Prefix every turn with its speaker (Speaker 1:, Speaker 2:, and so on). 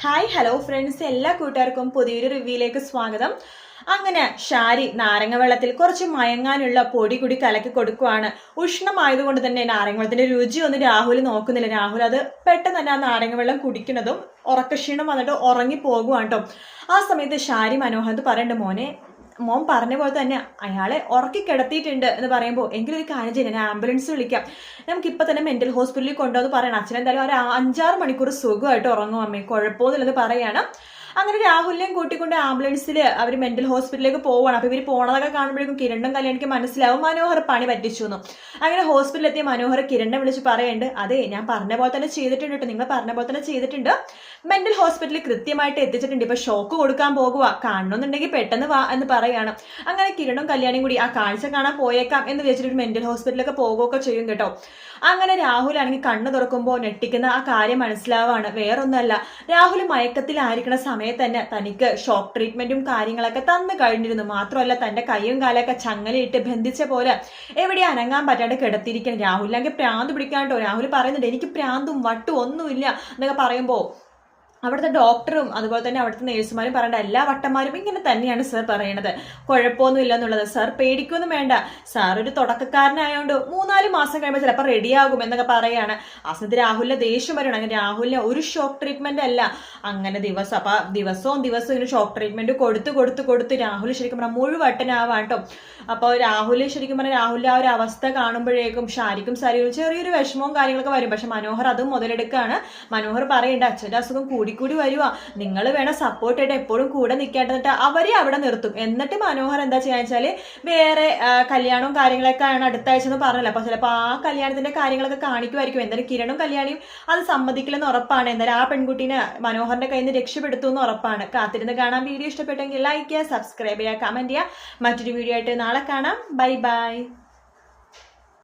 Speaker 1: Hi hello friends, എല്ലാ കൂട്ടുകാർക്കും പുതിയൊരു റിവ്യൂയിലേക്ക് സ്വാഗതം. അങ്ങനെ ഷാരി നാരങ്ങ വെള്ളത്തിൽ കുറച്ച് മയങ്ങാനുള്ള പൊടി കൂടി കലക്കി കൊടുക്കുവാണ്. ഉഷ്ണമായതുകൊണ്ട് തന്നെ നാരങ്ങ വെള്ളത്തിന്റെ രുചി ഒന്നും രാഹുൽ നോക്കുന്നില്ല. രാഹുൽ അത് പെട്ടെന്ന് തന്നെ ആ നാരങ്ങ വെള്ളം കുടിക്കുന്നതും ഉറക്കക്ഷീണം വന്നിട്ട് ഉറങ്ങി പോകുവാണ് കേട്ടോ. ആ സമയത്ത് ഷാരി മനോഹർ പറയണ്ട, മോൻ പറഞ്ഞ പോലെ തന്നെ അയാളെ ഉറക്കി കിടത്തിയിട്ടുണ്ട് എന്ന് പറയുമ്പോൾ എങ്കിലും ഒരു കാര്യം ചെയ്യാൻ ഞാൻ ആംബുലൻസ് വിളിക്കാം, നമുക്കിപ്പോൾ തന്നെ മെന്റൽ ഹോസ്പിറ്റലിൽ കൊണ്ടുവന്ന് പറയണം. അച്ഛൻ എന്തായാലും ഒരു 5-6 മണിക്കൂർ സുഖമായിട്ട് ഉറങ്ങും അമ്മേ, കുഴപ്പമൊന്നുമില്ലെന്ന് പറയാണ്. അങ്ങനെ രാഹുലിനെയും കൂട്ടിക്കൊണ്ട് ആംബുലൻസിൽ അവർ മെന്റൽ ഹോസ്പിറ്റലിലേക്ക് പോവാണ്. അപ്പൊ ഇവർ പോണതൊക്കെ കാണുമ്പോഴേക്കും കിരണ്ടും കല്യാണിക്ക് മനസ്സിലാവും മനോഹർ പണി പറ്റിച്ചു എന്നും. അങ്ങനെ ഹോസ്പിറ്റലിൽ എത്തിയ മനോഹർ കിരണിനെ വിളിച്ച് പറയുന്നുണ്ട്, അതെ ഞാൻ പറഞ്ഞ പോലെ തന്നെ ചെയ്തിട്ടുണ്ട് കേട്ടോ, നിങ്ങൾ പറഞ്ഞ പോലെ തന്നെ ചെയ്തിട്ടുണ്ട്, മെന്റൽ ഹോസ്പിറ്റലിൽ കൃത്യമായിട്ട് എത്തിച്ചിട്ടുണ്ട്, ഇപ്പൊ ഷോക്ക് കൊടുക്കാൻ പോകുക, കാണണമെന്നുണ്ടെങ്കിൽ പെട്ടെന്ന് വാ എന്ന് പറയാണ്. അങ്ങനെ കിരണും കല്യാണിയും കൂടി ആ കാഴ്ച കാണാൻ പോയേക്കാം എന്ന് വിചാരിച്ചിട്ട് മെന്റൽ ഹോസ്പിറ്റലിലൊക്കെ പോകുകയൊക്കെ ചെയ്യും കേട്ടോ. അങ്ങനെ രാഹുൽ ആണെങ്കിൽ കണ്ണു തുറക്കുമ്പോൾ ഞെട്ടിക്കുന്ന ആ കാര്യം മനസ്സിലാവാണ്. വേറൊന്നല്ല, രാഹുൽ മയക്കത്തിലായിരിക്കുന്ന സമയത്ത് തന്നെ തനിക്ക് ഷോക്ക് ട്രീറ്റ്മെന്റും കാര്യങ്ങളൊക്കെ തന്നു കഴിഞ്ഞിരുന്നു. മാത്രമല്ല തന്റെ കൈയും കാലൊക്കെ ചങ്ങലയിട്ട് ബന്ധിച്ച പോലെ എവിടെ അനങ്ങാൻ പറ്റാണ്ട് കിടത്തിയിരിക്കണം. രാഹുലിനെങ്കിൽ പ്രാന്ത് പിടിക്കാണ്ടോ. രാഹുൽ പറയുന്നുണ്ട് എനിക്ക് പ്രാന്തും വട്ടും ഒന്നുമില്ല എന്നൊക്കെ പറയുമ്പോ അവിടുത്തെ ഡോക്ടറും അതുപോലെ തന്നെ അവിടുത്തെ നേഴ്സുമാരും പറയേണ്ട എല്ലാ വട്ടന്മാരും ഇങ്ങനെ തന്നെയാണ് സർ പറയണത്, കുഴപ്പമൊന്നും ഇല്ല എന്നുള്ളത്. സർ പേടിക്കൊന്നും വേണ്ട, സാർ ഒരു തുടക്കക്കാരനായോണ്ട് 3-4 മാസം കഴിയുമ്പോൾ ചിലപ്പോൾ റെഡിയാകും എന്നൊക്കെ പറയാണ്. ആ സമയത്ത് രാഹുലിന്റെ ദേഷ്യം വരണം. അങ്ങനെ രാഹുലിന് ഒരു ഷോക്ക് ട്രീറ്റ്മെന്റ് അല്ല, അങ്ങനെ ദിവസവും ഇങ്ങനെ ഷോക്ക് ട്രീറ്റ്മെന്റ് കൊടുത്ത് രാഹുൽ ശരിക്കും പറഞ്ഞാൽ മുഴുവട്ടനാവാൻ കേട്ടോ. അപ്പോൾ രാഹുൽ ശരിക്കും പറഞ്ഞാൽ രാഹുലിന്റെ ആ ഒരു അവസ്ഥ കാണുമ്പോഴേക്കും ഷാരിക്കും സരിയും ചെറിയൊരു വിഷമവും കാര്യങ്ങളൊക്കെ വരും. പക്ഷെ മനോഹർ അതും മുതലെടുക്കാണ്. മനോഹർ പറയണ്ട, അച്ഛൻ്റെ അസുഖം കൂടി വരുവാ, നിങ്ങൾ വേണം സപ്പോർട്ട് ആയിട്ട് എപ്പോഴും കൂടെ നിൽക്കേണ്ടതിട്ട് അവരെ അവിടെ നിർത്തും. എന്നിട്ട് മനോഹർ എന്താ ചെയ്യാന്ന് വെച്ചാല് വേറെ കല്യാണവും കാര്യങ്ങളൊക്കെ ആണ് അടുത്ത ആഴ്ച എന്ന് പറഞ്ഞല്ലോ. അപ്പൊ ചിലപ്പോൾ ആ കല്യാണത്തിന്റെ കാര്യങ്ങളൊക്കെ കാണിക്കുമായിരിക്കും. എന്തായാലും കിരണും കല്യാണിയും അത് സമ്മതിക്കില്ലെന്ന് ഉറപ്പാണ്. എന്തായാലും ആ പെൺകുട്ടീനെ മനോഹറിന്റെ കയ്യിൽ നിന്ന് രക്ഷപ്പെടുത്തും എന്ന് ഉറപ്പാണ്. കാത്തിരുന്ന് കാണാൻ. വീഡിയോ ഇഷ്ടപ്പെട്ടെങ്കിൽ ലൈക്ക് ചെയ്യുക, സബ്സ്ക്രൈബ് ചെയ്യുക, കമന്റ് ചെയ്യുക. മറ്റൊരു വീഡിയോ ആയിട്ട് നാളെ കാണാം. Bye bye.